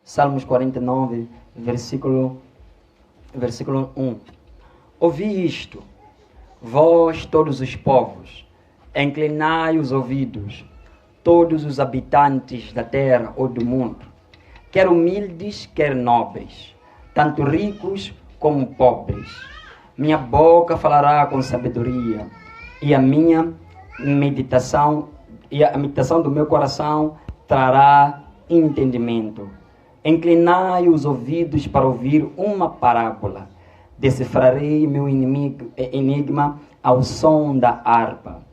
Salmos 49, versículo 1. Ouvi isto, vós todos os povos, inclinai os ouvidos, todos os habitantes da terra ou do mundo, quer humildes, quer nobres, tanto ricos como pobres. Minha boca falará com sabedoria, e a meditação do meu coração trará entendimento. Inclinai os ouvidos para ouvir uma parábola. Decifrarei meu enigma ao som da harpa.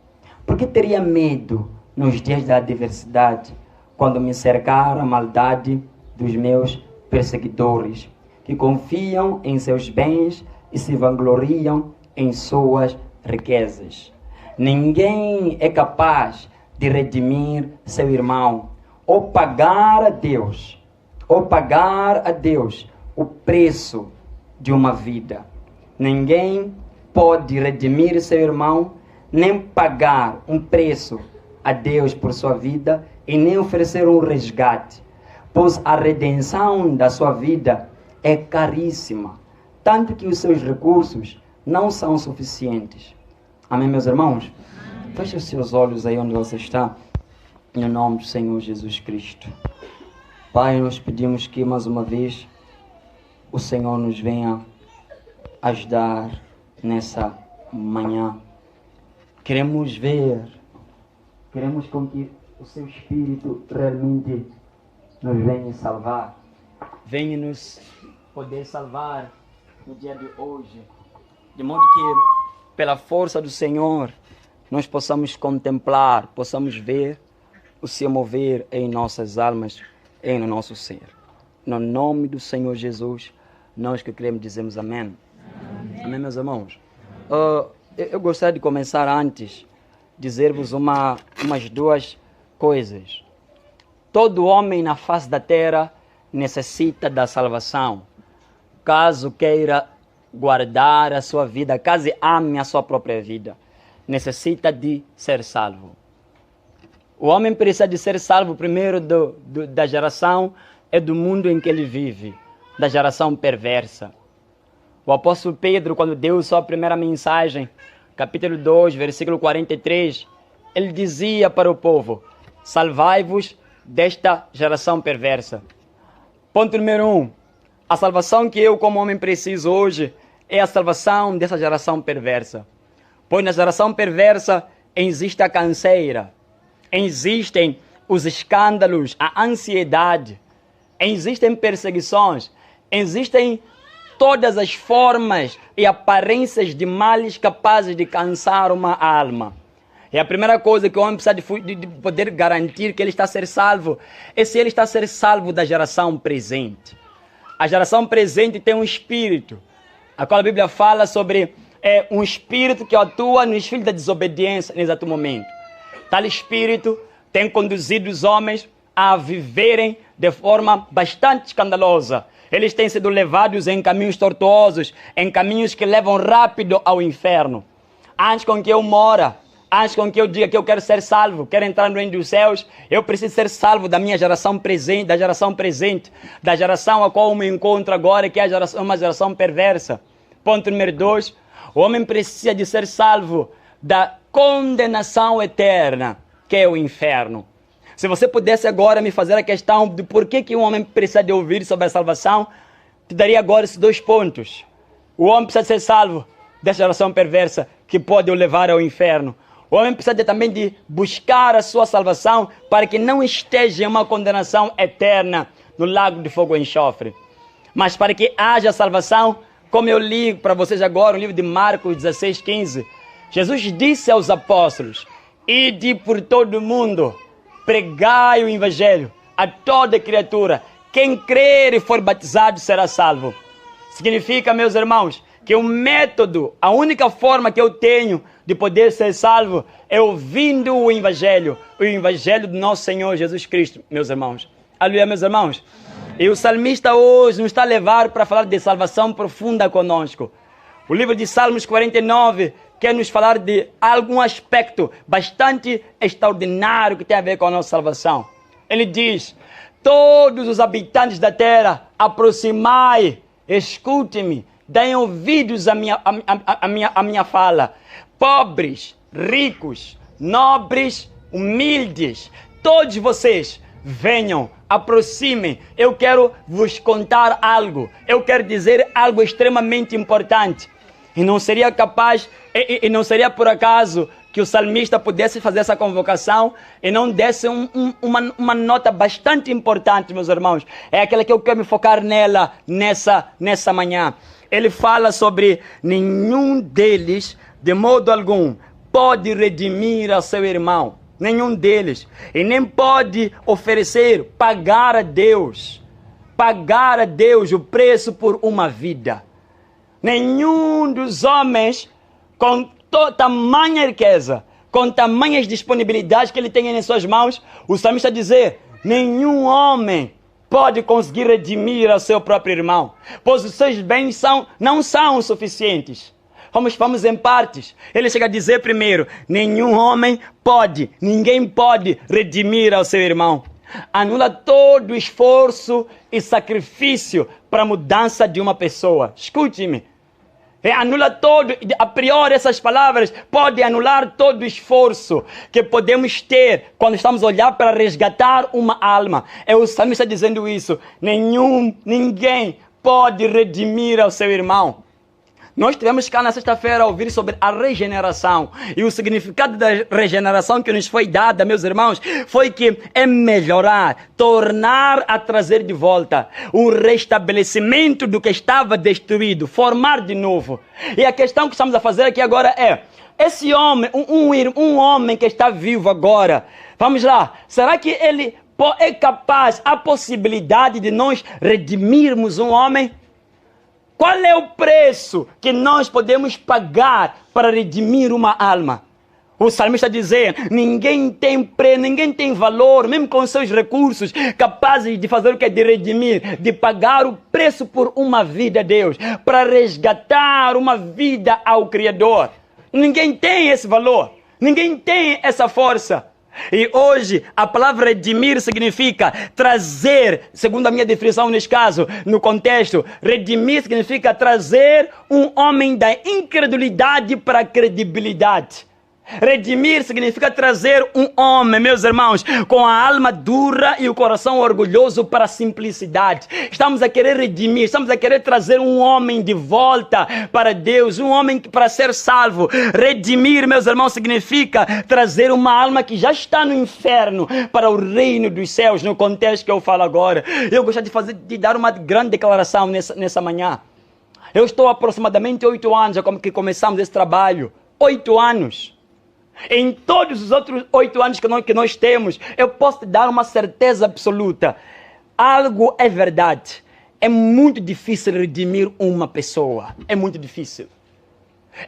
Por que teria medo nos dias da adversidade, quando me cercar a maldade dos meus perseguidores, que confiam em seus bens e se vangloriam em suas riquezas? Ninguém é capaz de redimir seu irmão, ou pagar a Deus o preço de uma vida. Ninguém pode redimir seu irmão, nem pagar um preço a Deus por sua vida, e nem oferecer um resgate, pois a redenção da sua vida é caríssima, tanto que os seus recursos não são suficientes. Amém, meus irmãos? Feche os seus olhos aí onde você está, em nome do Senhor Jesus Cristo. Pai, nós pedimos que mais uma vez o Senhor nos venha ajudar nessa manhã. Queremos com que o seu Espírito realmente nos venha salvar. Venha nos poder salvar no dia de hoje, de modo que, pela força do Senhor, nós possamos contemplar, possamos ver o se mover em nossas almas, em no nosso ser. No nome do Senhor Jesus, nós que cremos dizemos amém. Amém, meus irmãos? Eu gostaria de começar antes, dizer-vos umas duas coisas. Todo homem na face da terra necessita da salvação, caso queira guardar a sua vida, caso ame a sua própria vida, necessita de ser salvo. O homem precisa de ser salvo primeiro da geração e do mundo em que ele vive, da geração perversa. O apóstolo Pedro, quando deu sua primeira mensagem, capítulo 2, versículo 43, ele dizia para o povo: salvai-vos desta geração perversa. Ponto número 1. A salvação que eu como homem preciso hoje é a salvação dessa geração perversa. Pois na geração perversa existe a canseira, existem os escândalos, a ansiedade, existem perseguições, existem todas as formas e aparências de males capazes de cansar uma alma. E a primeira coisa que o homem precisa de poder garantir que ele está a ser salvo é se ele está a ser salvo da geração presente. A geração presente tem um espírito, a qual a Bíblia fala sobre um espírito que atua nos filhos da desobediência nesse exato momento. Tal espírito tem conduzido os homens a viverem de forma bastante escandalosa. Eles têm sido levados em caminhos tortuosos, em caminhos que levam rápido ao inferno. Antes com que eu mora, antes com que eu diga que eu quero ser salvo, quero entrar no reino dos céus, eu preciso ser salvo da minha geração presente, da geração a qual eu me encontro agora, que é uma geração perversa. Ponto número 2, o homem precisa de ser salvo da condenação eterna, que é o inferno. Se você pudesse agora me fazer a questão de por que um homem precisa de ouvir sobre a salvação, te daria agora esses 2 pontos. O homem precisa ser salvo dessa geração perversa que pode o levar ao inferno. O homem precisa também de buscar a sua salvação para que não esteja em uma condenação eterna no lago de fogo e enxofre. Mas para que haja salvação, como eu li para vocês agora no livro de Marcos 16:15, Jesus disse aos apóstolos: ide por todo o mundo, pregai o evangelho a toda criatura. Quem crer e for batizado será salvo. Significa, meus irmãos, que o método, a única forma que eu tenho de poder ser salvo é ouvindo o evangelho do nosso Senhor Jesus Cristo, meus irmãos. Aleluia, meus irmãos. E o salmista hoje nos está a levar para falar de salvação profunda conosco. O livro de Salmos 49 quer nos falar de algum aspecto bastante extraordinário que tem a ver com a nossa salvação. Ele diz: todos os habitantes da terra, aproximai, escute-me, deem ouvidos à minha fala. Pobres, ricos, nobres, humildes, todos vocês, venham, aproximem. Eu quero vos contar algo. Eu quero dizer algo extremamente importante. E não seria capaz, e não seria por acaso que o salmista pudesse fazer essa convocação e não desse uma nota bastante importante, meus irmãos. É aquela que eu quero me focar nela nessa manhã. Ele fala sobre nenhum deles, de modo algum, pode redimir a seu irmão. Nenhum deles. E nem pode oferecer, pagar a Deus o preço por uma vida. Nenhum dos homens com tamanha riqueza, com tamanhas disponibilidades que ele tem em suas mãos, o salmista dizer, nenhum homem pode conseguir redimir ao seu próprio irmão, pois os seus bens não são suficientes. Vamos em partes. Ele chega a dizer primeiro, ninguém pode redimir ao seu irmão. Anula todo o esforço e sacrifício para a mudança de uma pessoa. Escute-me. Anula todo, a priori essas palavras podem anular todo o esforço que podemos ter quando estamos a olhar para resgatar uma alma. O salmista está dizendo isso. Ninguém pode redimir ao seu irmão. Nós tivemos cá na sexta-feira a ouvir sobre a regeneração. E o significado da regeneração que nos foi dada, meus irmãos, foi que é melhorar, tornar a trazer de volta o restabelecimento do que estava destruído, formar de novo. E a questão que estamos a fazer aqui agora é, esse homem, um homem que está vivo agora, vamos lá, será que ele é capaz, a possibilidade de nós redimirmos um homem? Qual é o preço que nós podemos pagar para redimir uma alma? O salmista diz, ninguém tem valor, mesmo com seus recursos, capazes de fazer o que? De redimir, de pagar o preço por uma vida a Deus, para resgatar uma vida ao Criador. Ninguém tem esse valor, ninguém tem essa força. E hoje a palavra redimir significa trazer, segundo a minha definição nesse caso, no contexto, redimir significa trazer um homem da incredulidade para a credibilidade. Redimir significa trazer um homem, meus irmãos, com a alma dura e o coração orgulhoso para a simplicidade. Estamos a querer redimir, estamos a querer trazer um homem de volta para Deus, um homem para ser salvo. Redimir, meus irmãos, significa trazer uma alma que já está no inferno para o reino dos céus, no contexto que eu falo agora. Eu gostaria de dar uma grande declaração nessa manhã. Eu estou há aproximadamente 8 anos, que começamos esse trabalho. 8 anos. Em todos os outros 8 anos que nós temos, eu posso te dar uma certeza absoluta. Algo é verdade. É muito difícil redimir uma pessoa. É muito difícil.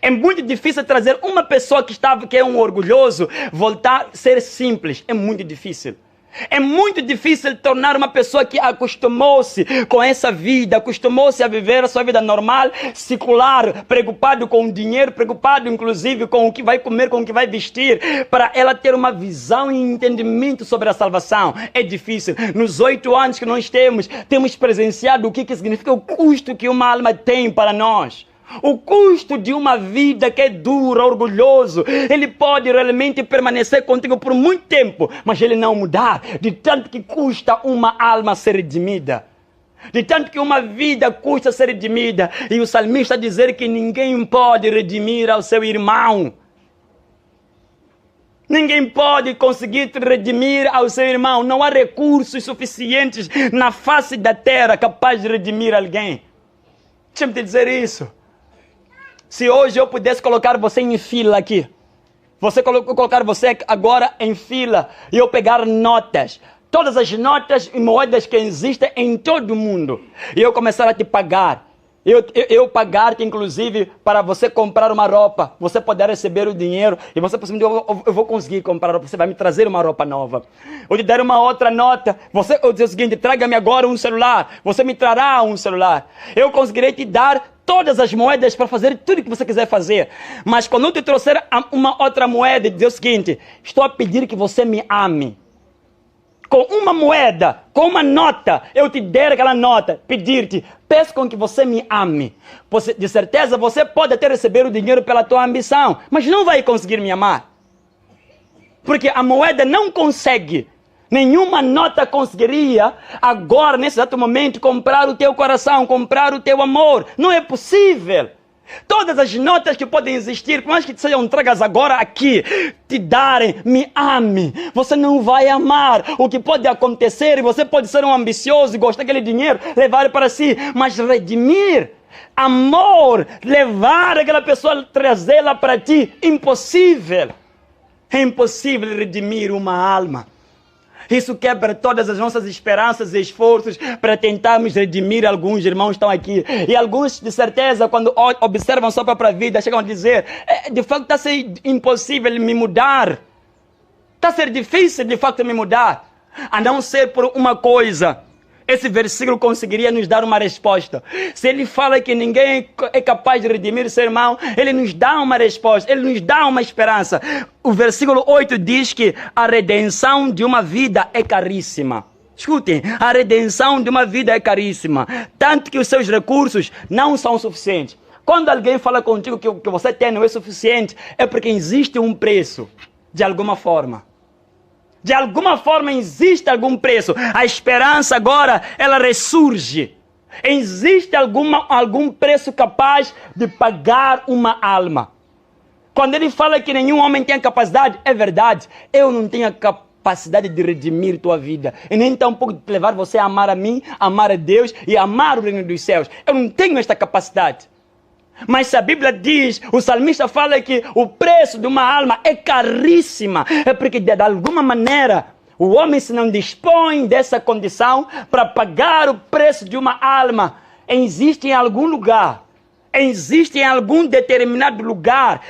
É muito difícil trazer uma pessoa que é um orgulhoso, voltar a ser simples. É muito difícil. É muito difícil tornar uma pessoa que acostumou-se com essa vida, acostumou-se a viver a sua vida normal, secular, preocupado com o dinheiro, preocupado inclusive com o que vai comer, com o que vai vestir, para ela ter uma visão e entendimento sobre a salvação. É difícil. Nos 8 anos que nós temos presenciado o que significa o custo que uma alma tem para nós. O custo de uma vida que é dura, orgulhoso, ele pode realmente permanecer contigo por muito tempo, mas ele não mudar, de tanto que custa uma alma ser redimida. De tanto que uma vida custa ser redimida. E o salmista dizer que ninguém pode redimir ao seu irmão. Ninguém pode conseguir redimir ao seu irmão. Não há recursos suficientes na face da terra capaz de redimir alguém. Deixa-me te dizer isso. Se hoje eu pudesse colocar você em fila aqui, colocar você agora em fila e eu pegar notas, todas as notas e moedas que existem em todo o mundo, e eu começar a te pagar, eu pagar-te inclusive para você comprar uma roupa, você poder receber o dinheiro e você possivelmente eu vou conseguir comprar roupa, você vai me trazer uma roupa nova. Eu te dar uma outra nota, eu dizer o seguinte, traga-me agora um celular, você me trará um celular. Eu conseguirei te dar todas as moedas para fazer tudo o que você quiser fazer. Mas quando eu te trouxer uma outra moeda, dizer o seguinte, estou a pedir que você me ame. com uma moeda, com uma nota, eu te der aquela nota, pedir-te, peço com que você me ame. De certeza você pode até receber o dinheiro pela tua ambição, mas não vai conseguir me amar. Porque a moeda não consegue, nenhuma nota conseguiria agora, nesse exato momento, comprar o teu coração, comprar o teu amor. Não é possível. Todas as notas que podem existir, por mais que sejam tragas agora aqui, te darem, me ame, você não vai amar. O que pode acontecer, e você pode ser um ambicioso e gostar daquele dinheiro, levar para si, mas redimir, amor, levar aquela pessoa, trazê-la para ti, impossível. É impossível redimir uma alma. Isso quebra todas as nossas esperanças e esforços para tentarmos redimir. Alguns irmãos estão aqui. E alguns, de certeza, quando observam sua própria vida, chegam a dizer, de facto está a ser impossível me mudar. Está a ser difícil, de facto, me mudar. A não ser por uma coisa. Esse versículo conseguiria nos dar uma resposta. Se ele fala que ninguém é capaz de redimir seu irmão, ele nos dá uma resposta, ele nos dá uma esperança. O versículo 8 diz que a redenção de uma vida é caríssima. Escutem, a redenção de uma vida é caríssima. Tanto que os seus recursos não são suficientes. Quando alguém fala contigo que o que você tem não é suficiente, é porque existe um preço, de alguma forma. De alguma forma existe algum preço. A esperança agora, ela ressurge. Existe algum preço capaz de pagar uma alma. Quando ele fala que nenhum homem tem a capacidade, é verdade. Eu não tenho a capacidade de redimir tua vida. E nem tampouco de levar você a amar a mim, amar a Deus e amar o reino dos céus. Eu não tenho esta capacidade. Mas se a Bíblia diz, o salmista fala que o preço de uma alma é caríssima. É porque de alguma maneira o homem se não dispõe dessa condição para pagar o preço de uma alma. Existe em algum lugar, existe em algum determinado lugar,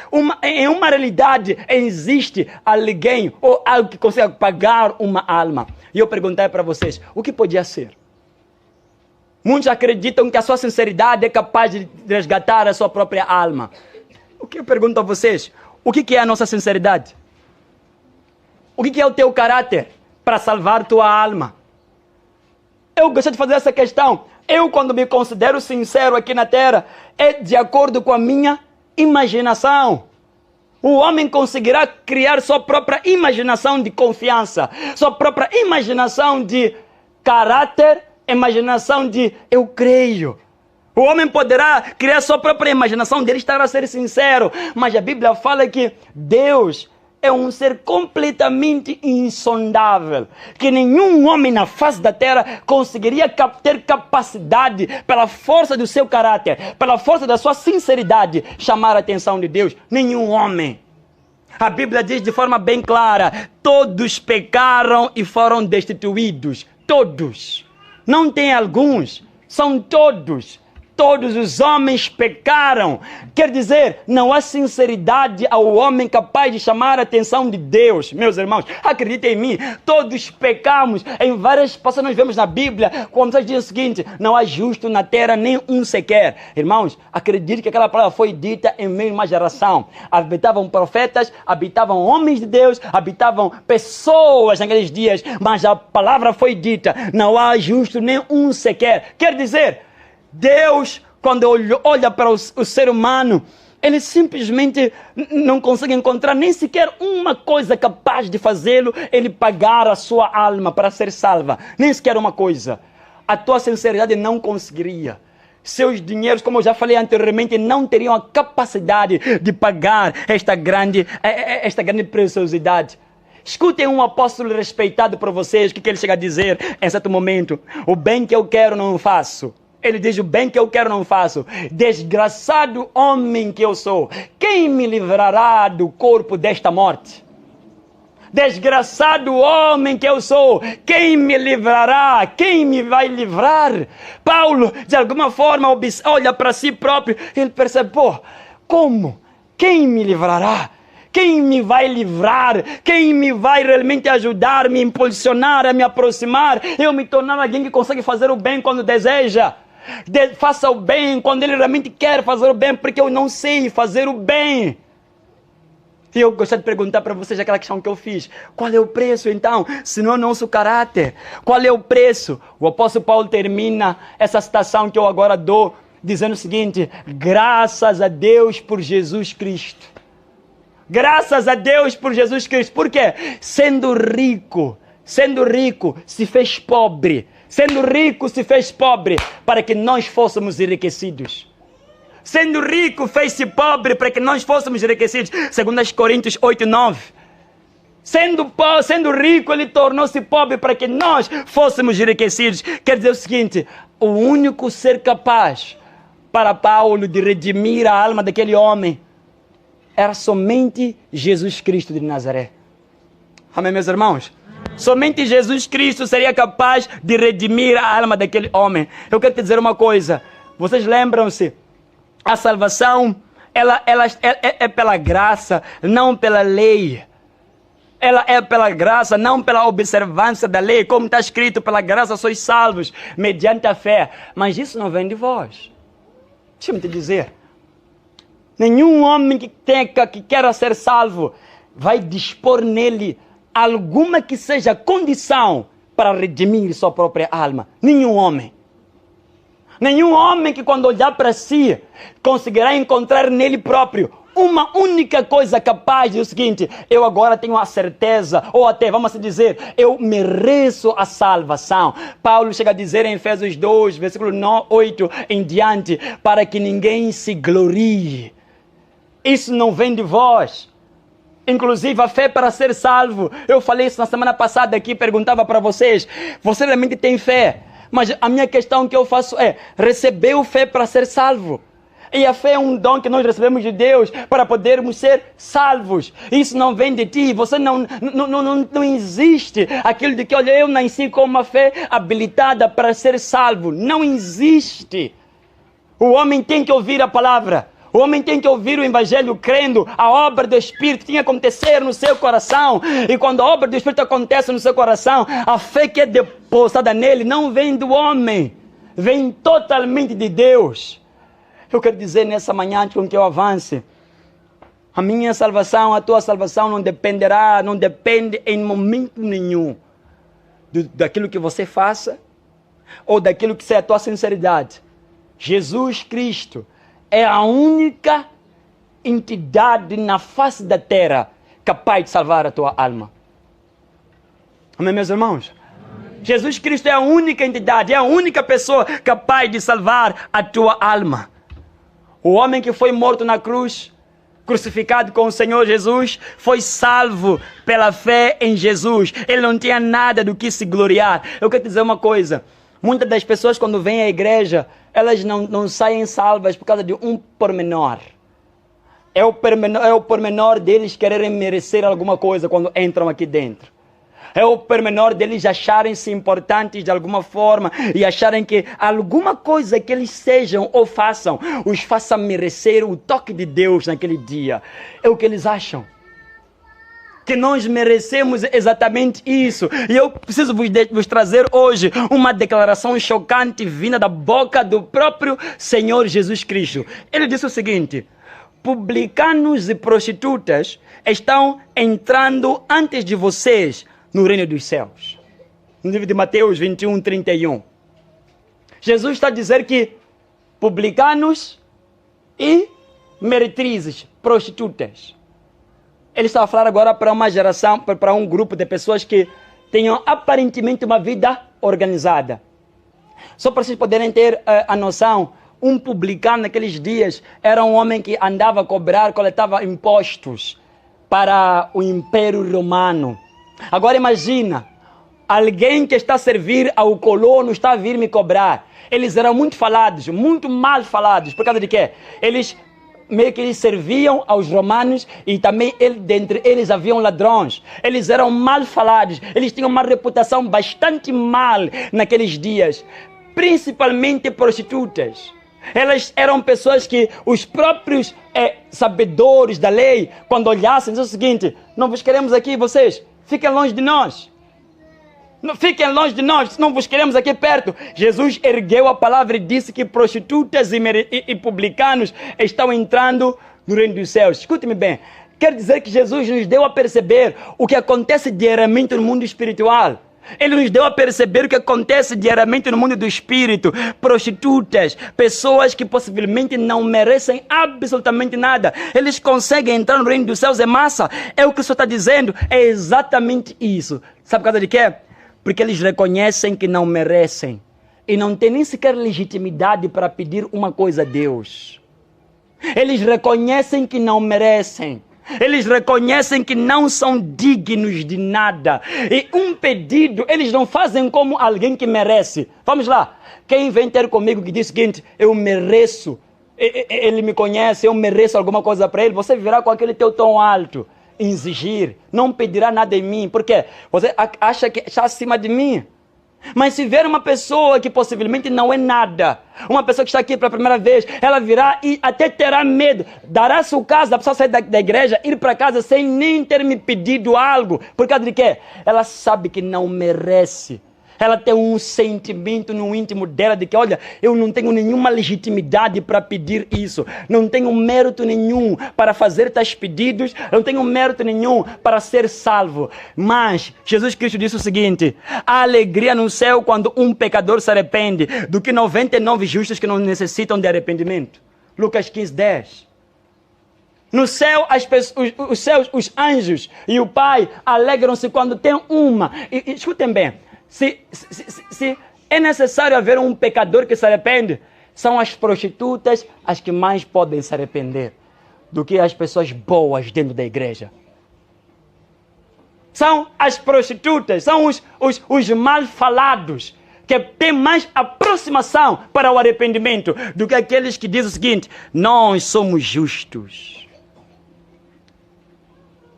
em uma realidade, existe alguém ou algo que consegue pagar uma alma. E eu perguntei para vocês, o que podia ser? Muitos acreditam que a sua sinceridade é capaz de resgatar a sua própria alma. O que eu pergunto a vocês? O que é a nossa sinceridade? O que é o teu caráter para salvar tua alma? Eu gostaria de fazer essa questão. Eu, quando me considero sincero aqui na terra, é de acordo com a minha imaginação. O homem conseguirá criar sua própria imaginação de confiança, sua própria imaginação de caráter, imaginação de eu creio. O homem poderá criar sua própria imaginação dele estar a ser sincero, mas a Bíblia fala que Deus é um ser completamente insondável, que nenhum homem na face da terra conseguiria ter capacidade, pela força do seu caráter, pela força da sua sinceridade, chamar a atenção de Deus. Nenhum homem. A Bíblia diz de forma bem clara, todos pecaram e foram destituídos. Todos. Não tem alguns, são todos. Todos os homens pecaram. Quer dizer, não há sinceridade ao homem capaz de chamar a atenção de Deus. Meus irmãos, acreditem em mim, todos pecamos. Em várias passagens nós vemos na Bíblia, quando diz o seguinte, não há justo na terra nem um sequer. Irmãos, acredite que aquela palavra foi dita em meio a uma geração. Habitavam profetas, habitavam homens de Deus, habitavam pessoas naqueles dias, mas a palavra foi dita, não há justo nem um sequer. Quer dizer, Deus, quando olha para o ser humano, ele simplesmente não consegue encontrar nem sequer uma coisa capaz de fazê-lo, ele pagar a sua alma para ser salva. Nem sequer uma coisa. A tua sinceridade não conseguiria. Seus dinheiros, como eu já falei anteriormente, não teriam a capacidade de pagar esta grande preciosidade. Escutem um apóstolo respeitado por vocês, o que ele chega a dizer em certo momento. O bem que eu quero não faço. Ele diz, o bem que eu quero não faço. Desgraçado homem que eu sou. Quem me livrará do corpo desta morte? Desgraçado homem que eu sou. Quem me livrará? Quem me vai livrar? Paulo, de alguma forma, olha para si próprio. Ele percebe, como? Quem me livrará? Quem me vai livrar? Quem me vai realmente ajudar, me impulsionar, a me aproximar? Eu me tornar alguém que consegue fazer o bem quando deseja. Faça o bem quando ele realmente quer fazer o bem, porque eu não sei fazer o bem. E eu gostaria de perguntar para vocês aquela questão que eu fiz. Qual é o preço, então, se não é o nosso caráter? Qual é o preço? O apóstolo Paulo termina essa citação que eu agora dou, dizendo o seguinte: graças a Deus por Jesus Cristo. Graças a Deus por Jesus Cristo. Por quê? Sendo rico, se fez pobre. Sendo rico, se fez pobre, para que nós fôssemos enriquecidos. Sendo rico, fez-se pobre para que nós fôssemos enriquecidos. 2 Coríntios 8, 9. Sendo rico, ele tornou-se pobre para que nós fôssemos enriquecidos. Quer dizer o seguinte: o único ser capaz para Paulo de redimir a alma daquele homem era somente Jesus Cristo de Nazaré. Amém, meus irmãos? Somente Jesus Cristo seria capaz de redimir a alma daquele homem. Eu quero te dizer uma coisa. Vocês lembram-se? A salvação, ela é pela graça, não pela lei. Ela é pela graça, não pela observância da lei. Como está escrito, pela graça sois salvos, mediante a fé. Mas isso não vem de vós. Deixa-me te dizer. Nenhum homem que queira ser salvo vai dispor nele alguma que seja condição para redimir sua própria alma. Nenhum homem. Nenhum homem que quando olhar para si, conseguirá encontrar nele próprio uma única coisa capaz de o seguinte: eu agora tenho a certeza, ou até, vamos dizer, eu mereço a salvação. Paulo chega a dizer em Efésios 2, versículo 8 em diante, para que ninguém se glorie. Isso não vem de vós. Inclusive a fé para ser salvo. Eu falei isso na semana passada aqui, perguntava para vocês: você realmente tem fé? Mas a minha questão que eu faço é: recebeu fé para ser salvo? E a fé é um dom que nós recebemos de Deus para podermos ser salvos. Isso não vem de ti. Você não existe aquilo de que, olha, eu nasci com uma fé habilitada para ser salvo. Não existe. O homem tem que ouvir a palavra. O homem tem que ouvir o evangelho crendo. A obra do Espírito tem que acontecer no seu coração. E quando a obra do Espírito acontece no seu coração, a fé que é depositada nele não vem do homem. Vem totalmente de Deus. Eu quero dizer nessa manhã, antes com que eu avance, a minha salvação, a tua salvação não depende em momento nenhum daquilo que você faça ou daquilo que seja a tua sinceridade. Jesus Cristo é a única entidade na face da terra capaz de salvar a tua alma. Amém, meus irmãos? Amém. Jesus Cristo é a única entidade, é a única pessoa capaz de salvar a tua alma. O homem que foi morto na cruz, crucificado com o Senhor Jesus, foi salvo pela fé em Jesus. Ele não tinha nada do que se gloriar. Eu quero te dizer uma coisa. Muitas das pessoas, quando vêm à igreja, elas não saem salvas por causa de um pormenor. É o pormenor deles quererem merecer alguma coisa quando entram aqui dentro. É o pormenor deles acharem-se importantes de alguma forma e acharem que alguma coisa que eles sejam ou façam os faça merecer o toque de Deus naquele dia. É o que eles acham. Que nós merecemos exatamente isso. E eu preciso vos trazer hoje uma declaração chocante vinda da boca do próprio Senhor Jesus Cristo. Ele disse o seguinte: publicanos e prostitutas estão entrando antes de vocês no reino dos céus. No livro de Mateus 21, 31. Jesus está a dizer que publicanos e meretrizes, prostitutas. Ele está a falar agora para uma geração, para um grupo de pessoas que tenham aparentemente uma vida organizada. Só para vocês poderem ter a noção, um publicano naqueles dias era um homem que andava a coletava impostos para o Império Romano. Agora imagina, alguém que está a servir ao colono está a vir me cobrar. Eles eram muito falados, muito mal falados. Por causa de quê? Eles serviam aos romanos e também dentre eles haviam ladrões. Eles eram mal falados, eles tinham uma reputação bastante mal naqueles dias, principalmente prostitutas. Elas eram pessoas que os próprios sabedores da lei, quando olhassem, diziam o seguinte: não vos queremos aqui, vocês, fiquem longe de nós. Fiquem longe de nós, não vos queremos aqui perto. Jesus ergueu a palavra e disse que prostitutas e publicanos estão entrando no reino dos céus. Escute-me bem, Quer dizer que Jesus nos deu a perceber o que acontece diariamente no mundo espiritual. Ele nos deu a perceber o que acontece diariamente no mundo do espírito. Prostitutas, pessoas que possivelmente não merecem absolutamente nada. Eles conseguem entrar no reino dos céus em massa. É o que o Senhor está dizendo. É exatamente isso. Sabe por causa de quê? Porque eles reconhecem que não merecem. E não têm nem sequer legitimidade para pedir uma coisa a Deus. Eles reconhecem que não merecem. Eles reconhecem que não são dignos de nada. E um pedido, eles não fazem como alguém que merece. Vamos lá. Quem vem ter comigo que diz o seguinte: eu mereço, ele me conhece, eu mereço alguma coisa para ele. Você virá com aquele teu tom alto, exigir, não pedirá nada em mim. Por quê? Você acha que está acima de mim. Mas se ver uma pessoa que possivelmente não é nada, uma pessoa que está aqui pela primeira vez, ela virá e até terá medo. Dará-se o caso da pessoa sair da igreja, ir para casa sem nem ter me pedido algo. Por causa de quê? Ela sabe que não merece. Ela tem um sentimento no íntimo dela de que, olha, eu não tenho nenhuma legitimidade para pedir isso. Não tenho mérito nenhum para fazer tais pedidos. Não tenho mérito nenhum para ser salvo. Mas Jesus Cristo disse o seguinte: há alegria no céu quando um pecador se arrepende, do que 99 justos que não necessitam de arrependimento. Lucas 15:10. No céu, os anjos e o Pai alegram-se quando tem uma. E escutem bem. Se é necessário haver um pecador que se arrepende, são as prostitutas as que mais podem se arrepender do que as pessoas boas dentro da igreja. São as prostitutas, são os mal falados, que têm mais aproximação para o arrependimento do que aqueles que dizem o seguinte: nós somos justos.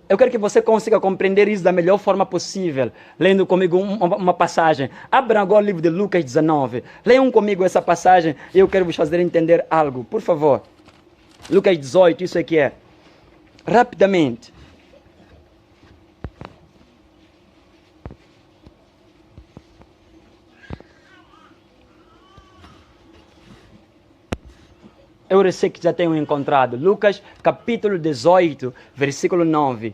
Eu quero que você consiga compreender isso da melhor forma possível, lendo comigo uma passagem. Abra agora o livro de Lucas 19. Leiam comigo essa passagem e eu quero vos fazer entender algo, por favor. Lucas 18, isso aqui é. Rapidamente. Eu sei que já tenho encontrado. Lucas, capítulo 18, versículo 9.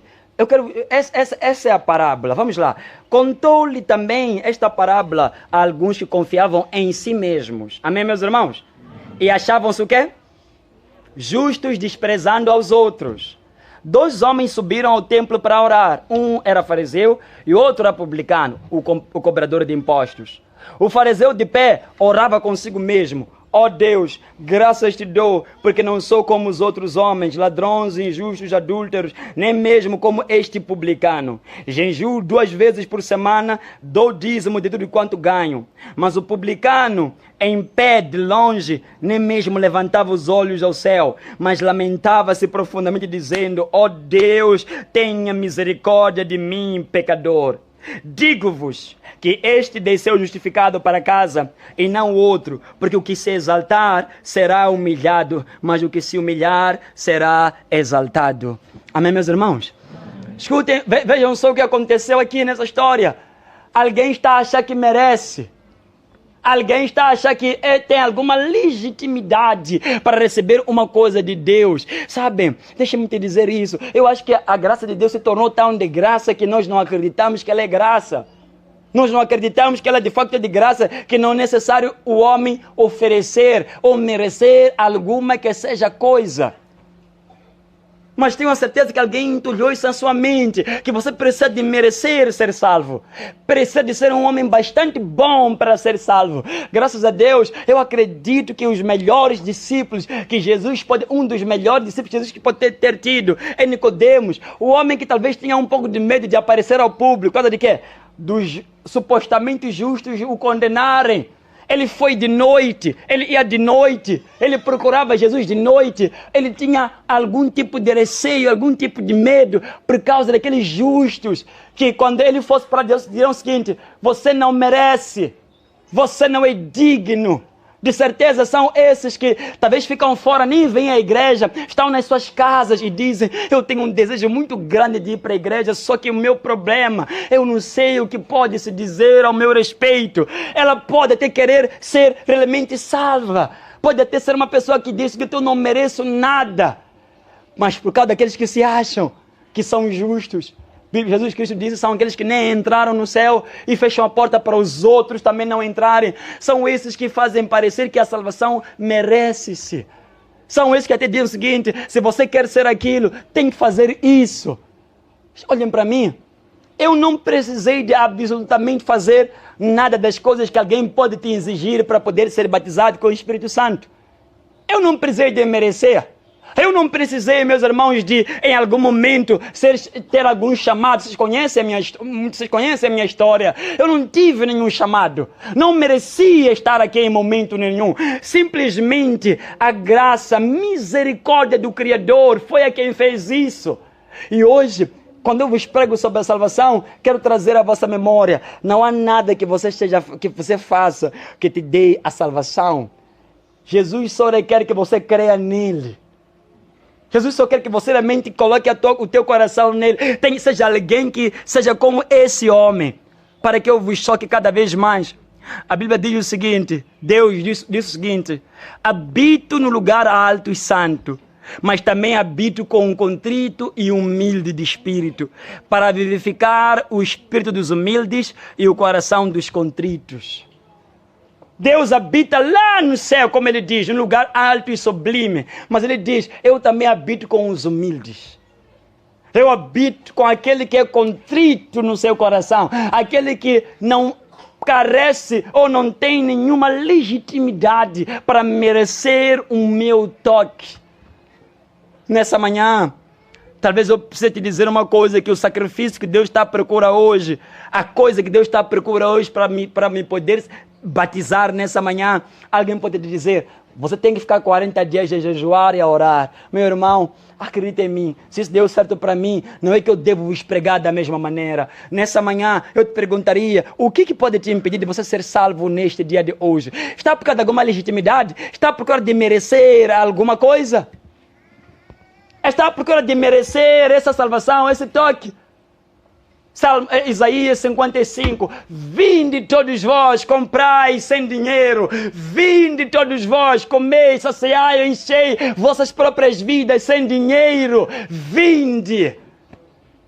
Essa é a parábola. Vamos lá. Contou-lhe também esta parábola a alguns que confiavam em si mesmos. Amém, meus irmãos? E achavam-se o quê? Justos, desprezando aos outros. 2 homens subiram ao templo para orar. Um era fariseu e o outro era publicano, o cobrador de impostos. O fariseu de pé orava consigo mesmo: ó Deus, graças te dou, porque não sou como os outros homens, ladrões, injustos, adúlteros, nem mesmo como este publicano. Jejuo 2 vezes por semana, dou dízimo de tudo quanto ganho. Mas o publicano, em pé de longe, nem mesmo levantava os olhos ao céu, mas lamentava-se profundamente, dizendo: ó Deus, tenha misericórdia de mim, pecador. Digo-vos que este desceu justificado para casa e não o outro, porque o que se exaltar será humilhado, mas o que se humilhar será exaltado. Amém, meus irmãos? Escutem, vejam só o que aconteceu aqui nessa história. Alguém está a achar que merece. Alguém está a achar que tem alguma legitimidade para receber uma coisa de Deus. Sabem, deixa-me te dizer isso. Eu acho que a graça de Deus se tornou tão de graça que nós não acreditamos que ela é graça. Nós não acreditamos que ela de fato é de graça, que não é necessário o homem oferecer ou merecer alguma que seja coisa. Mas tenho a certeza que alguém entulhou isso na sua mente, que você precisa de merecer ser salvo. Precisa de ser um homem bastante bom para ser salvo. Graças a Deus, eu acredito que os melhores discípulos que Jesus pode, um dos melhores discípulos que Jesus que pode ter tido é Nicodemos, o homem que talvez tinha um pouco de medo de aparecer ao público. Por causa de quê? Dos supostamente justos o condenarem. Ele foi de noite, ele ia de noite, ele procurava Jesus de noite, ele tinha algum tipo de receio, algum tipo de medo por causa daqueles justos que quando ele fosse para Deus diriam o seguinte: você não merece, você não é digno. De certeza são esses que talvez ficam fora, nem vêm à igreja, estão nas suas casas e dizem: eu tenho um desejo muito grande de ir para a igreja, só que o meu problema, eu não sei o que pode se dizer ao meu respeito. Ela pode até querer ser realmente salva, pode até ser uma pessoa que diz que eu não mereço nada, mas por causa daqueles que se acham que são justos. Jesus Cristo disse, são aqueles que nem entraram no céu e fecham a porta para os outros também não entrarem. São esses que fazem parecer que a salvação merece-se. São esses que até dizem o seguinte, se você quer ser aquilo, tem que fazer isso. Olhem para mim, eu não precisei de absolutamente fazer nada das coisas que alguém pode te exigir para poder ser batizado com o Espírito Santo. Eu não precisei de merecer. Eu não precisei, meus irmãos, de em algum momento ter algum chamado. Vocês conhecem a minha história. Eu não tive nenhum chamado. Não merecia estar aqui em momento nenhum. Simplesmente a graça, a misericórdia do Criador foi a quem fez isso. E hoje, quando eu vos prego sobre a salvação, quero trazer à vossa memória. Não há nada que você faça que te dê a salvação. Jesus só requer que você creia nele. Jesus só quer que você realmente coloque o teu coração nele. Seja alguém que seja como esse homem, para que eu vos choque cada vez mais. A Bíblia diz o seguinte, Deus diz o seguinte, habito no lugar alto e santo, mas também habito com um contrito e humilde de espírito, para vivificar o espírito dos humildes e o coração dos contritos. Deus habita lá no céu, como ele diz, num lugar alto e sublime. Mas ele diz, eu também habito com os humildes. Eu habito com aquele que é contrito no seu coração. Aquele que não carece ou não tem nenhuma legitimidade para merecer o meu toque. Nessa manhã, talvez eu precise te dizer uma coisa, que o sacrifício que Deus está à procura hoje, a coisa que Deus está à procura hoje para me poder batizar nessa manhã, alguém pode te dizer, você tem que ficar 40 dias a jejuar e a orar. Meu irmão, acredita em mim, se isso deu certo para mim, não é que eu devo vos pregar da mesma maneira. Nessa manhã, eu te perguntaria, o que pode te impedir de você ser salvo neste dia de hoje? Está por causa de alguma legitimidade? Está por causa de merecer alguma coisa? Está à procura de merecer essa salvação, esse toque? Isaías 55, vinde todos vós, comprai sem dinheiro, vinde todos vós, comei, saciai, enchei vossas próprias vidas sem dinheiro, vinde,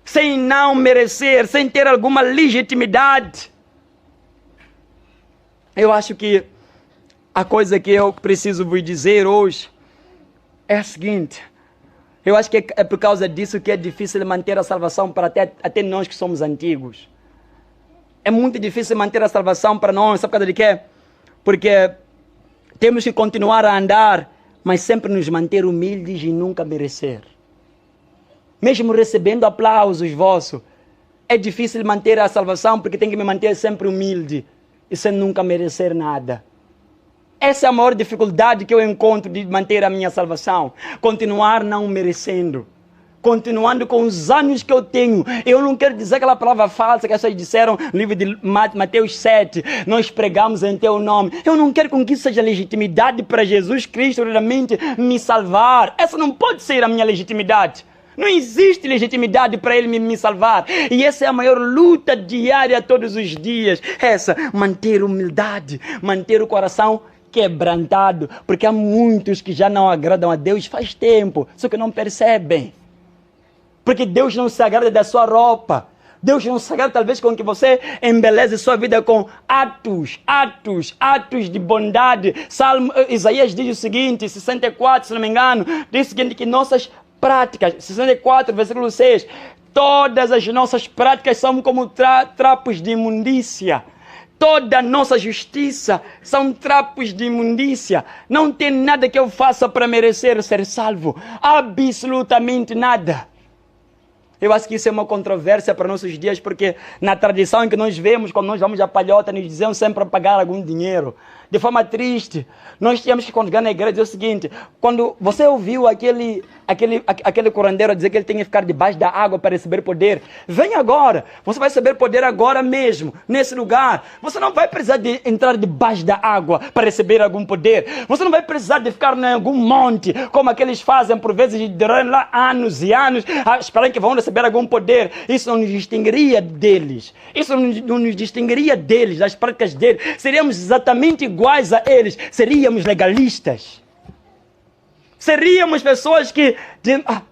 sem não merecer, sem ter alguma legitimidade. Eu acho que a coisa que eu preciso vos dizer hoje é a seguinte. Eu acho que é por causa disso que é difícil manter a salvação para até nós que somos antigos. É muito difícil manter a salvação para nós, sabe por causa de quê? Porque temos que continuar a andar, mas sempre nos manter humildes e nunca merecer. Mesmo recebendo aplausos vossos, é difícil manter a salvação porque tem que me manter sempre humilde e sem nunca merecer nada. Essa é a maior dificuldade que eu encontro de manter a minha salvação. Continuar não merecendo. Continuando com os anos que eu tenho. Eu não quero dizer aquela palavra falsa que vocês disseram no livro de Mateus 7. Nós pregamos em teu nome. Eu não quero com que isso seja legitimidade para Jesus Cristo realmente me salvar. Essa não pode ser a minha legitimidade. Não existe legitimidade para ele me salvar. E essa é a maior luta diária todos os dias. Essa, manter humildade, manter o coração quebrantado, porque há muitos que já não agradam a Deus faz tempo, só que não percebem. Porque Deus não se agrada da sua roupa. Deus não se agrada talvez com que você embeleze sua vida com atos de bondade. Isaías diz o seguinte, 64, se não me engano, diz o seguinte, que nossas práticas, 64, versículo 6, todas as nossas práticas são como trapos de imundícia. Toda a nossa justiça são trapos de imundícia. Não tem nada que eu faça para merecer ser salvo. Absolutamente nada. Eu acho que isso é uma controvérsia para nossos dias, porque na tradição em que nós vemos, quando nós vamos à palhota, nos dizemos sempre para pagar algum dinheiro. De forma triste, nós tínhamos que congregar na igreja dizer o seguinte, quando você ouviu aquele curandeiro dizer que ele tem que ficar debaixo da água para receber poder, vem agora, você vai receber poder agora mesmo, nesse lugar. Você não vai precisar de entrar debaixo da água para receber algum poder. Você não vai precisar de ficar em algum monte, como aqueles fazem por vezes, de lá anos e anos, esperando que vão receber algum poder. Isso não nos distinguiria deles. Isso não nos distinguiria deles, das práticas deles. Seríamos exatamente iguais a eles. Seríamos legalistas. Seríamos pessoas que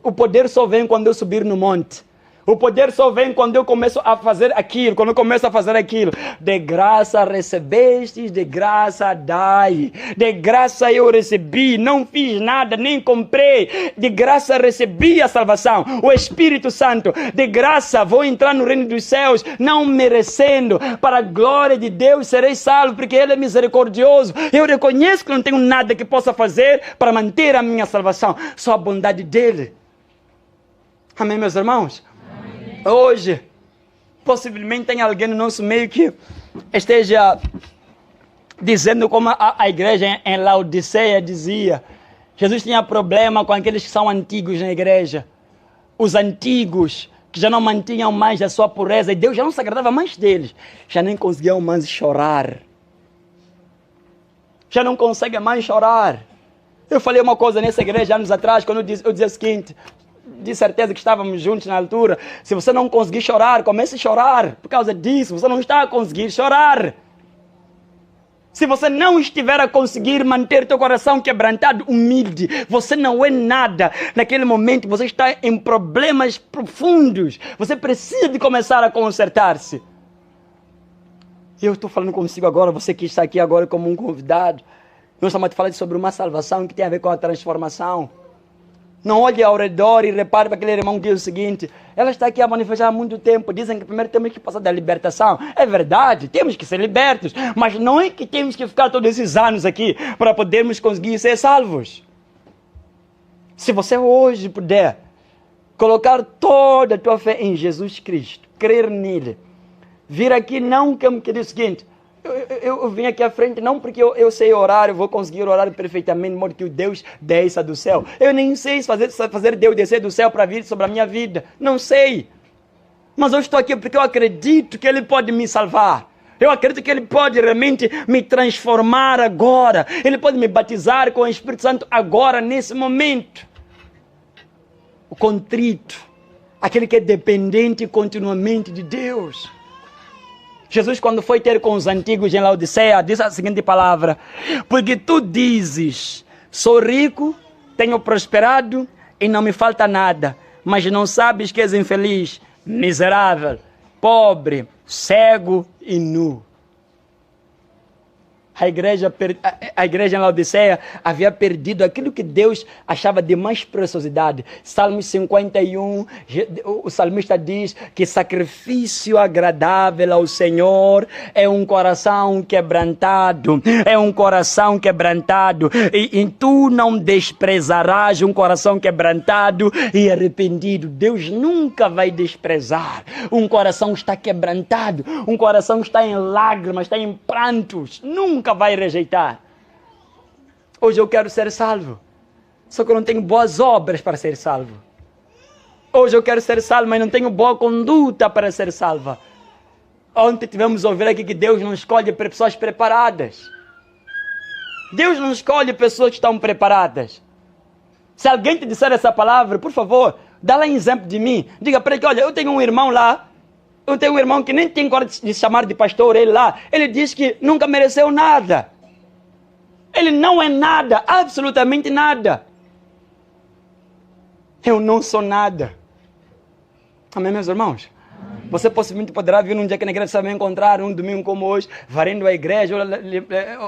o poder só vem quando eu subir no monte. O poder só vem quando eu começo a fazer aquilo, quando eu começo a fazer aquilo. De graça recebestes, de graça dai. De graça eu recebi, não fiz nada, nem comprei. De graça recebi a salvação, o Espírito Santo. De graça vou entrar no reino dos céus, não merecendo. Para a glória de Deus serei salvo, porque Ele é misericordioso. Eu reconheço que não tenho nada que possa fazer para manter a minha salvação, só a bondade dEle. Amém, meus irmãos? Hoje, possivelmente tem alguém no nosso meio que esteja dizendo como a igreja em Laodiceia dizia. Jesus tinha problema com aqueles que são antigos na igreja. Os antigos que já não mantinham mais a sua pureza e Deus já não se agradava mais deles. Já nem conseguiam mais chorar. Já não conseguem mais chorar. Eu falei uma coisa nessa igreja anos atrás, quando eu dizia o seguinte... De certeza que estávamos juntos na altura. Se você não conseguir chorar, comece a chorar. Por causa disso, você não está a conseguir chorar. Se você não estiver a conseguir manter teu coração quebrantado, humilde, você não é nada. Naquele momento, você está em problemas profundos. Você precisa de começar a consertar-se. Eu estou falando consigo agora, você que está aqui agora como um convidado. Nós estamos a falar sobre uma salvação que tem a ver com a transformação. Não olhe ao redor e repare para aquele irmão que diz o seguinte: ela está aqui a manifestar há muito tempo, dizem que primeiro temos que passar da libertação. É verdade, temos que ser libertos, mas não é que temos que ficar todos esses anos aqui para podermos conseguir ser salvos. Se você hoje puder colocar toda a tua fé em Jesus Cristo, crer nele, vir aqui não que diz o seguinte: eu vim aqui à frente não porque eu sei orar, eu vou conseguir orar perfeitamente, de modo que o Deus desça do céu. Eu nem sei fazer Deus descer do céu para vir sobre a minha vida. Não sei. Mas eu estou aqui porque eu acredito que Ele pode me salvar. Eu acredito que Ele pode realmente me transformar agora. Ele pode me batizar com o Espírito Santo agora, nesse momento. O contrito, aquele que é dependente continuamente de Deus. Jesus, quando foi ter com os antigos em Laodiceia, disse a seguinte palavra: porque tu dizes, sou rico, tenho prosperado e não me falta nada, mas não sabes que és infeliz, miserável, pobre, cego e nu. A igreja em Laodiceia havia perdido aquilo que Deus achava de mais preciosidade. Salmo 51, o salmista diz que sacrifício agradável ao Senhor é um coração quebrantado. É um coração quebrantado. E tu não desprezarás um coração quebrantado e arrependido. Deus nunca vai desprezar. Um coração está quebrantado. Um coração está em lágrimas, está em prantos. Nunca vai rejeitar. Hoje eu quero ser salvo, só que eu não tenho boas obras para ser salvo. Hoje eu quero ser salvo, mas não tenho boa conduta para ser salva. Ontem tivemos a ouvir aqui que Deus não escolhe pessoas preparadas. Deus não escolhe pessoas que estão preparadas. Se alguém te disser essa palavra, por favor, dá lá um exemplo de mim. Diga para ele: olha, eu tenho um irmão lá. Eu tenho um irmão que nem tem coragem de se chamar de pastor, ele lá. Ele diz que nunca mereceu nada. Ele não é nada, absolutamente nada. Eu não sou nada. Amém, meus irmãos? Você possivelmente poderá vir um dia que na igreja você vai encontrar um domingo como hoje, varrendo a igreja,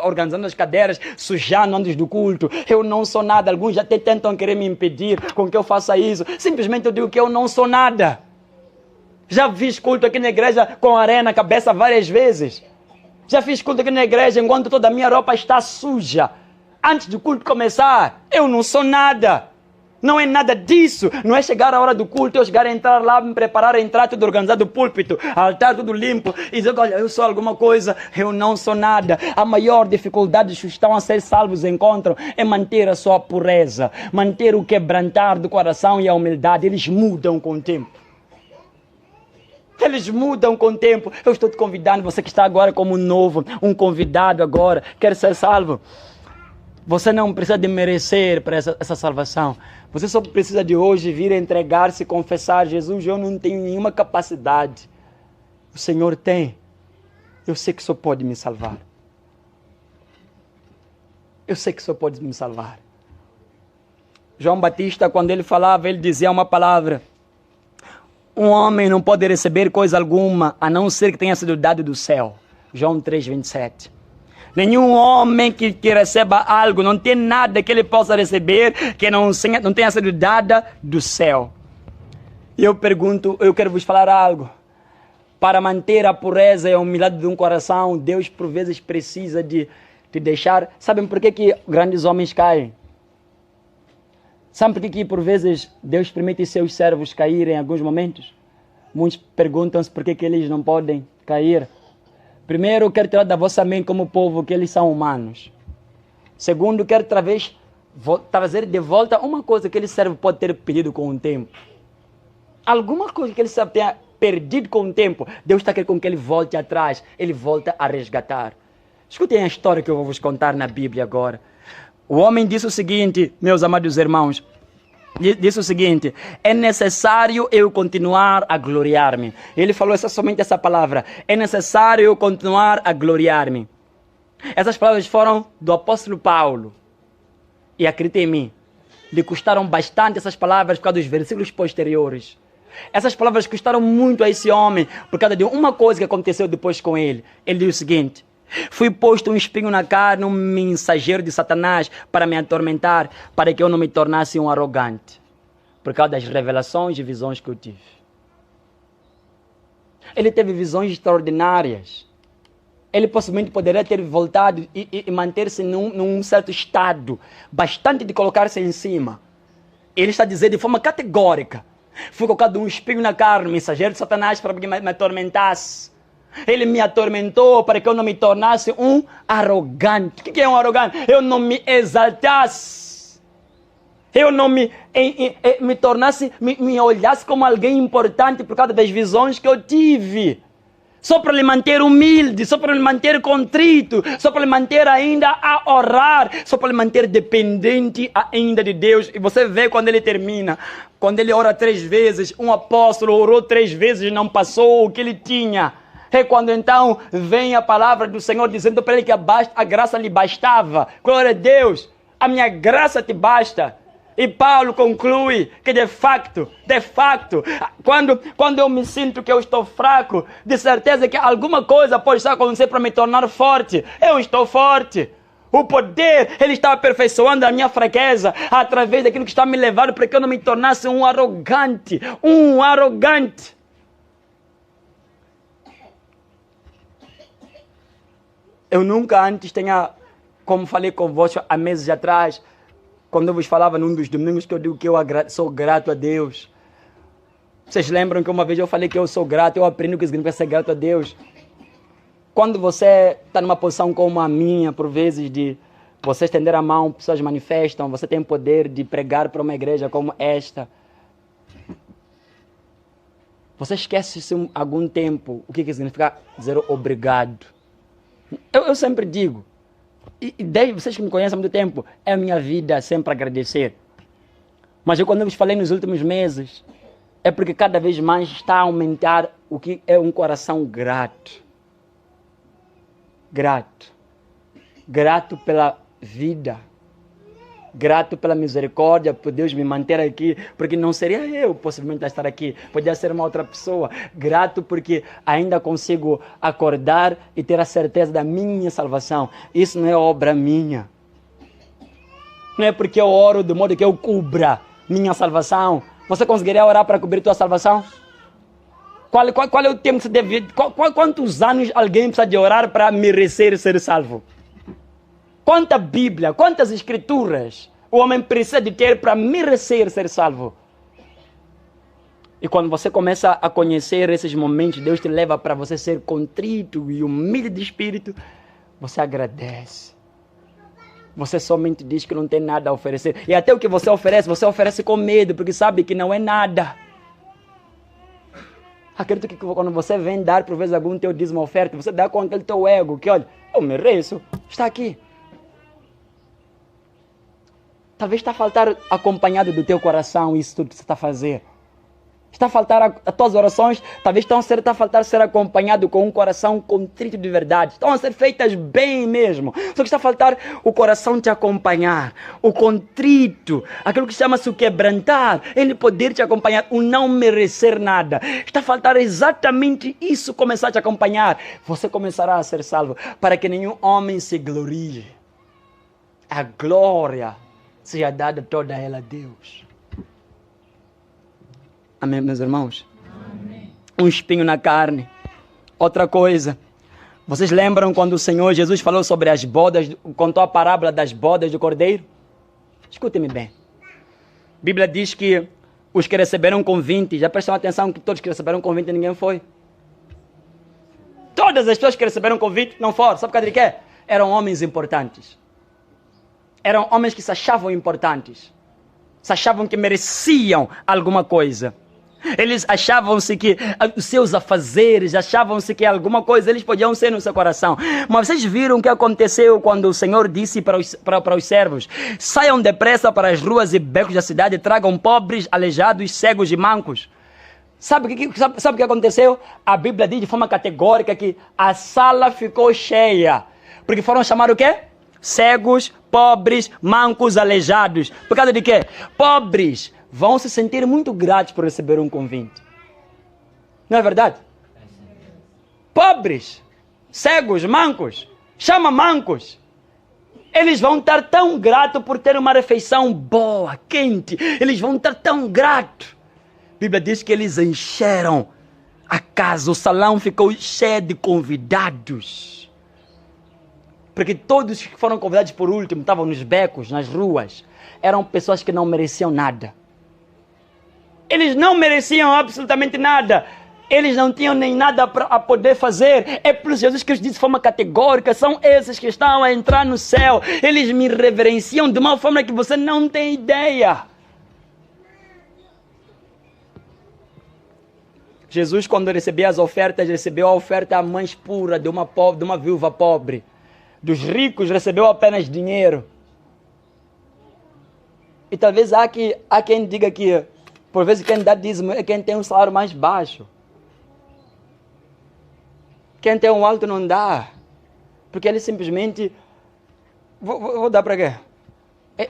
organizando as cadeiras, sujando antes do culto. Eu não sou nada. Alguns já até tentam querer me impedir com que eu faça isso. Simplesmente eu digo que eu não sou nada. Já fiz culto aqui na igreja com areia na cabeça várias vezes. Já fiz culto aqui na igreja enquanto toda a minha roupa está suja. Antes do culto começar, eu não sou nada. Não é nada disso. Não é chegar a hora do culto, eu chegar a entrar lá, me preparar, entrar tudo organizado, púlpito, altar tudo limpo, e dizer: olha, eu sou alguma coisa. Eu não sou nada. A maior dificuldade que os que estão a ser salvos encontram é manter a sua pureza, manter o quebrantar do coração e a humildade. Eles mudam com o tempo. Eles mudam com o tempo. Eu estou te convidando, você que está agora como novo, um convidado agora, quer ser salvo. Você não precisa de merecer para essa salvação. Você só precisa de hoje vir entregar-se e confessar: Jesus, eu não tenho nenhuma capacidade. O Senhor tem. Eu sei que só pode me salvar. Eu sei que só pode me salvar. João Batista, quando ele falava, ele dizia uma palavra: um homem não pode receber coisa alguma, a não ser que tenha sido dado do céu. João 3:27. Nenhum homem que receba algo, não tem nada que ele possa receber que não tenha sido dada do céu. E eu pergunto, eu quero vos falar algo. Para manter a pureza e a humildade de um coração, Deus por vezes precisa de deixar... Sabem por que grandes homens caem? Sabem por que por vezes Deus permite seus servos caírem em alguns momentos? Muitos perguntam-se por que eles não podem cair. Primeiro, quero tirar da vossa mente como povo que eles são humanos. Segundo, quero trazer de volta uma coisa que ele servo pode ter perdido com o tempo. Alguma coisa que ele servo tenha perdido com o tempo, Deus está querendo com que ele volte atrás, ele volta a resgatar. Escutem a história que eu vou vos contar na Bíblia agora. O homem disse o seguinte, meus amados irmãos, disse o seguinte: é necessário eu continuar a gloriar-me. Ele falou somente essa palavra: é necessário eu continuar a gloriar-me. Essas palavras foram do apóstolo Paulo. E acreditem em mim, lhe custaram bastante essas palavras por causa dos versículos posteriores. Essas palavras custaram muito a esse homem por causa de uma coisa que aconteceu depois com ele. Ele disse o seguinte: fui posto um espinho na carne, um mensageiro de Satanás para me atormentar, para que eu não me tornasse um arrogante, por causa das revelações e visões que eu tive. Ele teve visões extraordinárias. Ele possivelmente poderia ter voltado e manter-se num certo estado, bastante de colocar-se em cima. Ele está dizendo de forma categórica: fui colocado um espinho na carne, mensageiro de Satanás para que me atormentasse. Ele me atormentou para que eu não me tornasse um arrogante. O que é um arrogante? Eu não me exaltasse. Eu não me tornasse, me olhasse como alguém importante por causa das visões que eu tive. Só para lhe manter humilde, só para lhe manter contrito, só para lhe manter ainda a orar, só para lhe manter dependente ainda de Deus. E você vê quando ele termina, quando ele ora 3 vezes, um apóstolo orou 3 vezes e não passou o que ele tinha. É quando então vem a palavra do Senhor dizendo para ele que a graça lhe bastava. Glória a Deus, a minha graça te basta. E Paulo conclui que de facto, quando eu me sinto que eu estou fraco, de certeza que alguma coisa pode estar acontecendo para me tornar forte. Eu estou forte. O poder, ele está aperfeiçoando a minha fraqueza através daquilo que está me levando para que eu não me tornasse um arrogante. Eu nunca antes tenha, como falei convosco há meses atrás, quando eu vos falava num dos domingos que eu digo que eu sou grato a Deus. Vocês lembram que uma vez eu falei que eu sou grato, eu aprendi o que significa ser grato a Deus. Quando você está numa posição como a minha, por vezes, de você estender a mão, pessoas manifestam, você tem poder de pregar para uma igreja como esta. Você esquece-se algum tempo o que significa dizer obrigado. Eu sempre digo, e desde vocês que me conhecem há muito tempo, é a minha vida sempre agradecer. Mas quando eu vos falei nos últimos meses, é porque cada vez mais está a aumentar o que é um coração grato. Grato pela vida. Grato pela misericórdia, por Deus me manter aqui, porque não seria eu possivelmente a estar aqui, podia ser uma outra pessoa. Grato porque ainda consigo acordar e ter a certeza da minha salvação. Isso não é obra minha. Não é porque eu oro de modo que eu cubra minha salvação. Você conseguiria orar para cobrir tua salvação? Qual é o tempo que você deve... Quantos anos alguém precisa de orar para merecer ser salvo? Quanta Bíblia, quantas escrituras o homem precisa de ter para merecer ser salvo? E quando você começa a conhecer esses momentos, Deus te leva para você ser contrito e humilde de espírito, você agradece. Você somente diz que não tem nada a oferecer. E até o que você oferece com medo, porque sabe que não é nada. Acredito que quando você vem dar, por vezes, algum teu dízimo oferta, você dá com aquele teu ego, que olha, eu mereço, está aqui. Talvez está a faltar acompanhado do teu coração isso tudo que você está a fazer. Está a faltar as tuas orações, talvez está a faltar ser acompanhado com um coração contrito de verdade. Estão a ser feitas bem mesmo. Só que está a faltar o coração te acompanhar, o contrito, aquilo que chama-se o quebrantar, ele poder te acompanhar, o não merecer nada. Está a faltar exatamente isso começar a te acompanhar. Você começará a ser salvo, para que nenhum homem se glorie. A glória seja dada toda ela a Deus. Amém, meus irmãos? Amém. Um espinho na carne. Outra coisa. Vocês lembram quando o Senhor Jesus falou sobre as bodas, contou a parábola das bodas do cordeiro? Escutem-me bem. A Bíblia diz que os que receberam convite, já prestam atenção que todos que receberam convite ninguém foi. Todas as pessoas que receberam convite não foram. Sabe por causa de quê? Eram homens importantes. Eram homens que se achavam importantes. Se achavam que mereciam alguma coisa. Eles achavam-se que os seus afazeres, achavam-se que alguma coisa eles podiam ser no seu coração. Mas vocês viram o que aconteceu quando o Senhor disse para os servos: saiam depressa para as ruas e becos da cidade e tragam pobres, aleijados, cegos e mancos. Sabe o que aconteceu? A Bíblia diz de forma categórica que a sala ficou cheia. Porque foram chamar o quê? Cegos, pobres, mancos, aleijados. Por causa de quê? Pobres vão se sentir muito gratos por receber um convite. Não é verdade? Pobres, cegos, mancos, chama mancos. Eles vão estar tão gratos por ter uma refeição boa, quente. Eles vão estar tão gratos. A Bíblia diz que eles encheram a casa, o salão ficou cheio de convidados. Porque todos que foram convidados por último, estavam nos becos, nas ruas, eram pessoas que não mereciam nada. Eles não mereciam absolutamente nada. Eles não tinham nem nada a poder fazer. É por isso que Jesus Cristo disse de forma categórica: são esses que estão a entrar no céu. Eles me reverenciam de uma forma que você não tem ideia. Jesus, quando recebia as ofertas, recebeu a oferta mais pura de uma viúva pobre. Dos ricos recebeu apenas dinheiro. E talvez há quem diga que, por vezes, quem dá dízimo é quem tem um salário mais baixo. Quem tem um alto não dá. Porque ele simplesmente... Vou dar para quê?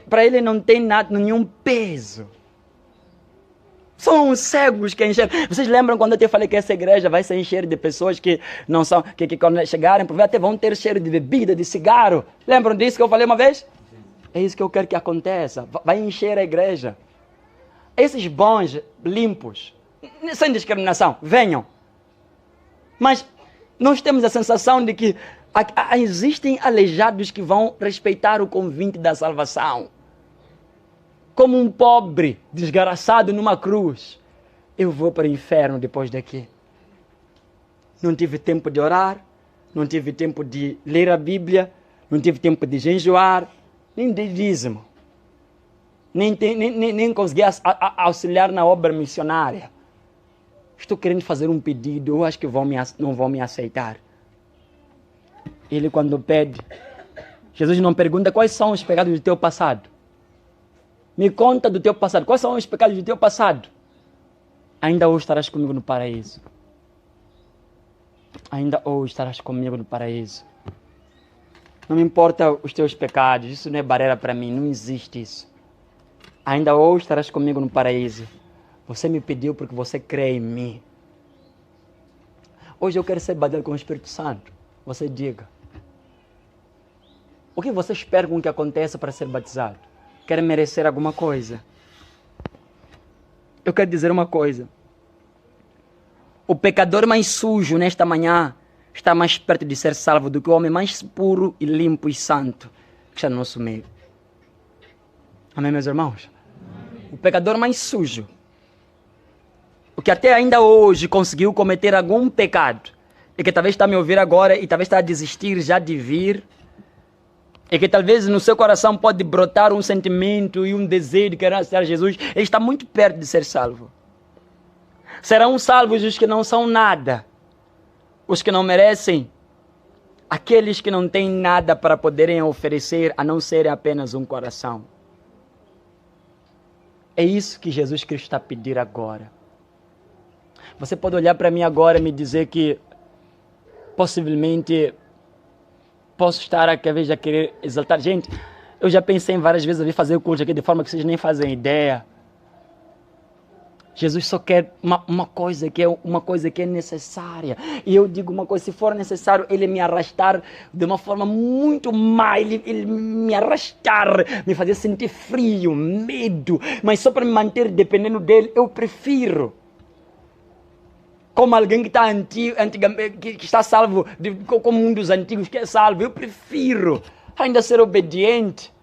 Para ele não tem nada, nenhum peso. São os cegos que encheram. Vocês lembram quando eu te falei que essa igreja vai se encher de pessoas que não são, que quando chegarem, até vão ter cheiro de bebida, de cigarro? Lembram disso que eu falei uma vez? É isso que eu quero que aconteça. Vai encher a igreja. Esses bons, limpos, sem discriminação, venham. Mas nós temos a sensação de que existem aleijados que vão respeitar o convite da salvação. Como um pobre desgraçado numa cruz. Eu vou para o inferno depois daqui. Não tive tempo de orar, não tive tempo de ler a Bíblia, não tive tempo de jejuar, nem de dízimo. Nem consegui auxiliar na obra missionária. Estou querendo fazer um pedido, eu acho que não vão me aceitar. Ele, quando pede, Jesus não pergunta quais são os pecados do teu passado. Me conta do teu passado. Quais são os pecados do teu passado? Ainda hoje estarás comigo no paraíso. Ainda hoje estarás comigo no paraíso. Não me importa os teus pecados. Isso não é barreira para mim. Não existe isso. Ainda hoje estarás comigo no paraíso. Você me pediu porque você crê em mim. Hoje eu quero ser batizado com o Espírito Santo. Você diga. O que você espera com que aconteça para ser batizado? Quer merecer alguma coisa? Eu quero dizer uma coisa. O pecador mais sujo nesta manhã está mais perto de ser salvo do que o homem mais puro e limpo e santo que está no nosso meio. Amém, meus irmãos? Amém. O pecador mais sujo, o que até ainda hoje conseguiu cometer algum pecado, e que talvez está a me ouvir agora e talvez está a desistir já de vir, e que talvez no seu coração pode brotar um sentimento e um desejo de querer aceitar Jesus, ele está muito perto de ser salvo. Serão salvos os que não são nada, os que não merecem, aqueles que não têm nada para poderem oferecer a não ser apenas um coração. É isso que Jesus Cristo está a pedir agora. Você pode olhar para mim agora e me dizer que possivelmente posso estar aqui, às vezes, a querer exaltar. Gente, eu já pensei em várias vezes a vir fazer o culto aqui de forma que vocês nem fazem ideia. Jesus só quer uma coisa que é necessária. E eu digo uma coisa, se for necessário, Ele me arrastar de uma forma muito má. Ele me arrastar, me fazer sentir frio, medo. Mas só para me manter dependendo dEle, eu prefiro. Como alguém que está que está salvo, como um dos antigos que é salvo, eu prefiro ainda ser obediente.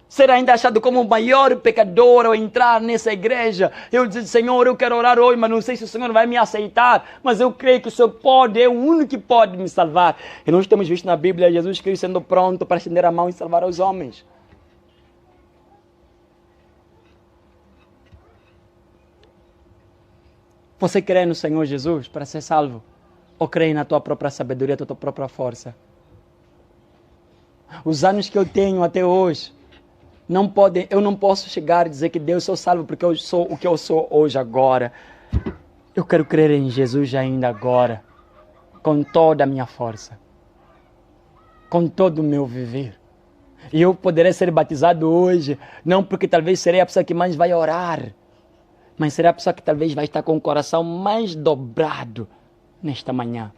Ser ainda achado como o maior pecador ao entrar nessa igreja. Eu dizer, Senhor, eu quero orar hoje, mas não sei se o Senhor vai me aceitar. Mas eu creio que o Senhor pode, é o único que pode me salvar. E nós temos visto na Bíblia Jesus Cristo sendo pronto para estender a mão e salvar os homens. Você crê no Senhor Jesus para ser salvo? Ou crê na tua própria sabedoria, na tua própria força? Os anos que eu tenho até hoje, eu não posso chegar e dizer que Deus sou salvo porque eu sou o que eu sou hoje, agora. Eu quero crer em Jesus ainda agora, com toda a minha força, com todo o meu viver. E eu poderei ser batizado hoje, não porque talvez serei a pessoa que mais vai orar, mas será a pessoa que talvez vai estar com o coração mais dobrado nesta manhã.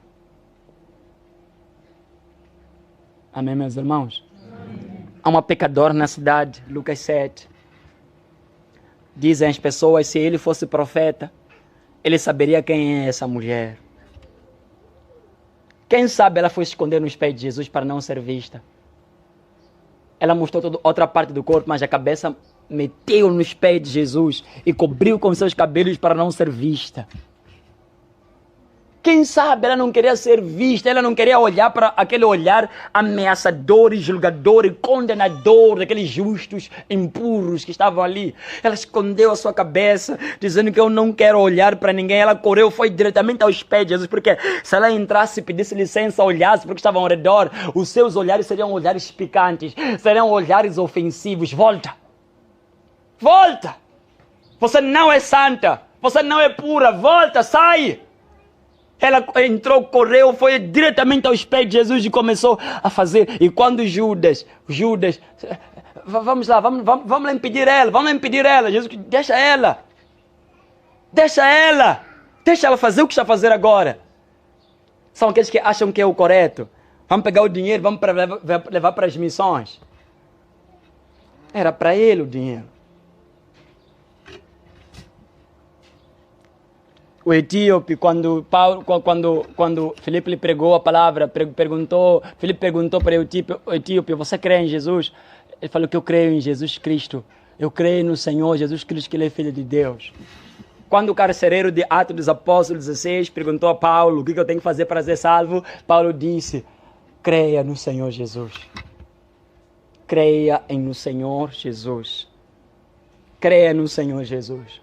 Amém, meus irmãos? Há uma pecadora na cidade, Lucas 7. Dizem as pessoas, se ele fosse profeta, ele saberia quem é essa mulher. Quem sabe ela foi esconder nos pés de Jesus para não ser vista. Ela mostrou toda outra parte do corpo, mas a cabeça meteu nos pés de Jesus e cobriu com seus cabelos para não ser vista. Quem sabe ela não queria ser vista, ela não queria olhar para aquele olhar ameaçador e julgador e condenador daqueles justos impuros que estavam ali. Ela escondeu a sua cabeça, dizendo que eu não quero olhar para ninguém. Ela correu, foi diretamente aos pés de Jesus, porque se ela entrasse, pedisse licença, olhasse para o que estava ao redor, os seus olhares seriam olhares picantes, seriam olhares ofensivos. Volta! Volta! Você não é santa, você não é pura, volta, sai! Ela entrou, correu, foi diretamente aos pés de Jesus e começou a fazer. E quando Judas, vamos lá, vamos lá impedir ela. Jesus, deixa ela fazer o que está a fazer agora. São aqueles que acham que é o correto. Vamos pegar o dinheiro, vamos levar para as missões. Era para ele o dinheiro. O etíope, quando Filipe lhe pregou a palavra, Filipe perguntou para o etíope, você crê em Jesus? Ele falou que eu creio em Jesus Cristo. Eu creio no Senhor Jesus Cristo, que Ele é Filho de Deus. Quando o carcereiro de Atos dos Apóstolos 16 perguntou a Paulo o que eu tenho que fazer para ser salvo, Paulo disse, creia no Senhor Jesus. Creia no Senhor Jesus. Creia no Senhor Jesus.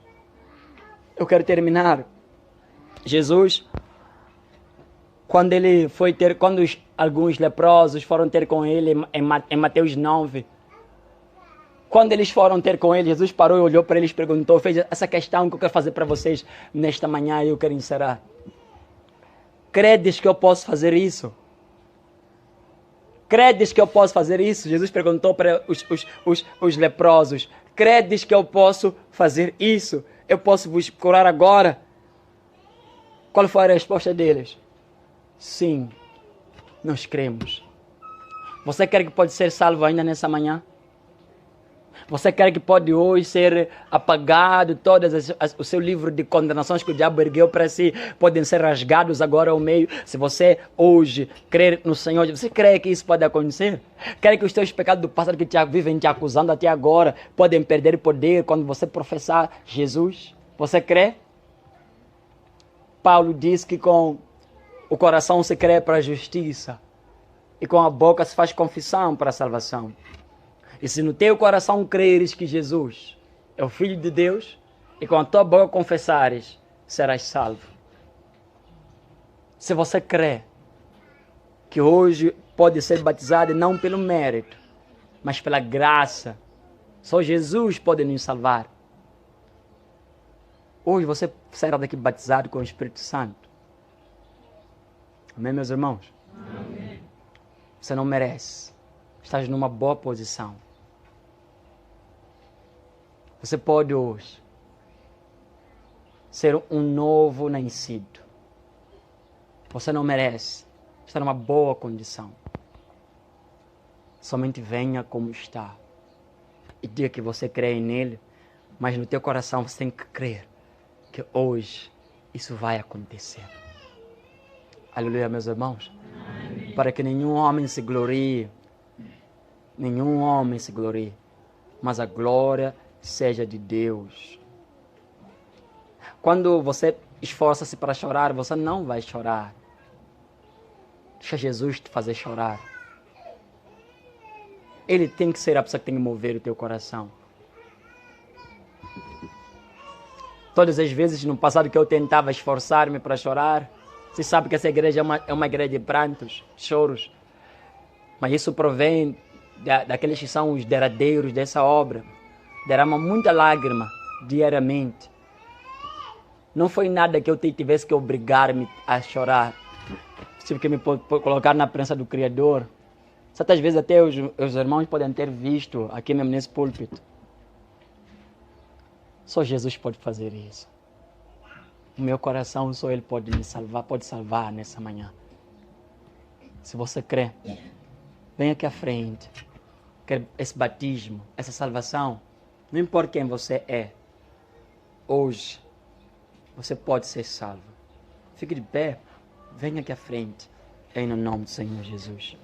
Eu quero terminar. Jesus, quando alguns leprosos foram ter com ele em Mateus 9, quando eles foram ter com ele, Jesus parou e olhou para eles e perguntou, fez essa questão que eu quero fazer para vocês nesta manhã e eu quero encerrar. Credes que eu posso fazer isso? Credes que eu posso fazer isso? Jesus perguntou para os leprosos, credes que eu posso fazer isso? Eu posso vos curar agora? Qual foi a resposta deles? Sim, nós cremos. Você quer que pode ser salvo ainda nessa manhã? Você quer que pode hoje ser apagado o seu livro de condenações que o diabo ergueu para si, podem ser rasgados agora ao meio? Se você hoje crer no Senhor, você crê que isso pode acontecer? Quer que os teus pecados do passado que vivem te acusando até agora podem perder poder quando você professar Jesus? Você crê? Paulo diz que com o coração se crê para a justiça e com a boca se faz confissão para a salvação. E se no teu coração creres que Jesus é o Filho de Deus e com a tua boca confessares, serás salvo. Se você crê que hoje pode ser batizado não pelo mérito, mas pela graça, só Jesus pode nos salvar. Hoje você será daqui batizado com o Espírito Santo. Amém, meus irmãos? Amém. Você não merece. Estás numa boa posição. Você pode hoje ser um novo nascido. Você não merece. Está numa boa condição. Somente venha como está. E diga que você crê nele, mas no teu coração você tem que crer que hoje isso vai acontecer. Aleluia, meus irmãos. Amém. Para que nenhum homem se glorie. Nenhum homem se glorie. Mas a glória seja de Deus. Quando você esforça-se para chorar, você não vai chorar. Deixa Jesus te fazer chorar. Ele tem que ser a pessoa que tem que mover o teu coração. Todas as vezes no passado que eu tentava esforçar-me para chorar, você sabe que essa igreja é uma igreja de prantos, choros. Mas isso provém daqueles que são os derradeiros dessa obra. Derrama muita lágrima diariamente. Não foi nada que eu tivesse que obrigar-me a chorar. Tive que me colocar na presença do Criador. Certas vezes até os irmãos podem ter visto aqui mesmo nesse púlpito. Só Jesus pode fazer isso. O meu coração, só Ele pode me salvar, pode salvar nessa manhã. Se você crê, vem aqui à frente. Quer esse batismo, essa salvação, não importa quem você é, hoje você pode ser salvo. Fique de pé, venha aqui à frente, em nome do Senhor Jesus.